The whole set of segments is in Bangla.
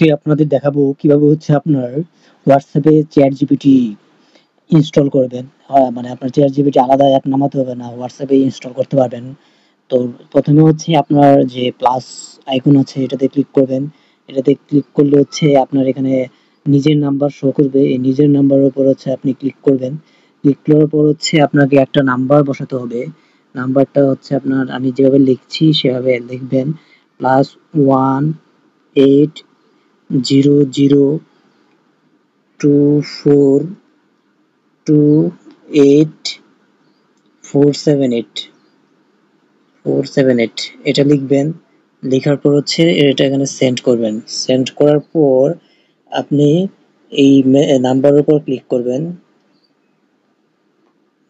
আজকে আপনাদের দেখাবো কিভাবে হচ্ছে আপনার হোয়াটসঅ্যাপে চ্যাট জিপিটি ইনস্টল করবেন। মানে আপনার চ্যাট জিপিটি আলাদা অ্যাপ নামাতে হবে না, হোয়াটসঅ্যাপে ইনস্টল করতে পারবেন। তো প্রথমে হচ্ছে আপনার যে প্লাস আইকন আছে এটাতে ক্লিক করবেন। এটাতে ক্লিক করলে হচ্ছে আপনার এখানে নিজের নাম্বার শো করবে। এই নিজের নাম্বারের উপর হচ্ছে আপনি ক্লিক করবেন। ক্লিক করার পর হচ্ছে আপনাকে একটা নাম্বার বসাতে হবে। নাম্বারটা হচ্ছে আপনার, আমি যেভাবে লিখছি সেভাবে লিখবেন। +1802428478478 এটা লিখবেন। লেখার পর হচ্ছে এটা এখানে সেন্ড করবেন। সেন্ড করার পর আপনি এই নাম্বারের উপর ক্লিক করবেন।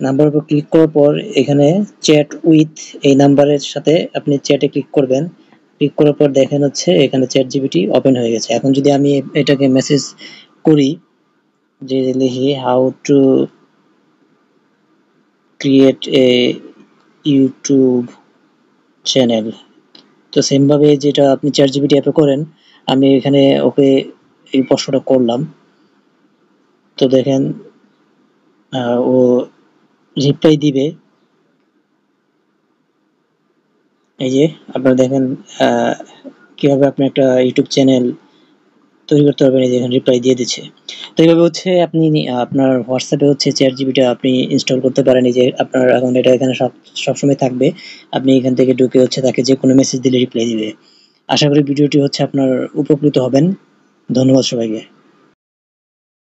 নাম্বারের উপর ক্লিক করার পর এখানে চ্যাট উইথ এই নাম্বারের সাথে আপনি চ্যাটে ক্লিক করবেন। ক্লিক করার পর দেখেন হচ্ছে এখানে চ্যাট জিপিটি ওপেন হয়ে গেছে। এখন যদি আমি এটাকে মেসেজ করি, যে লিখি how to create a YouTube channel, তো সেম ভাবে যেটা আপনি চ্যাট জিপিটি অ্যাপে করেন আমি এখানে ওকে এই প্রশ্নটা করলাম। তো দেখেন ও রিপ্লাই দিবে। এই যে আপনারা দেখেন কিভাবে আপনি একটা ইউটিউব চ্যানেল তৈরি করতে পারবেন। এই যে এখানে রিপ্লাই দিয়ে দিচ্ছে। তো এইভাবে হচ্ছে আপনি আপনার হোয়াটসঅ্যাপে হচ্ছে চ্যাট জিপিটি আপনি ইনস্টল করতে পারেন। এই যে আপনার এখন এটা এখানে সবসময় থাকবে। আপনি এখান থেকে ঢুকে হচ্ছে তাকে যে কোনো মেসেজ দিলে রিপ্লাই দিবে। আশা করি ভিডিওটি হচ্ছে আপনার উপকৃত হবেন। ধন্যবাদ সবাইকে।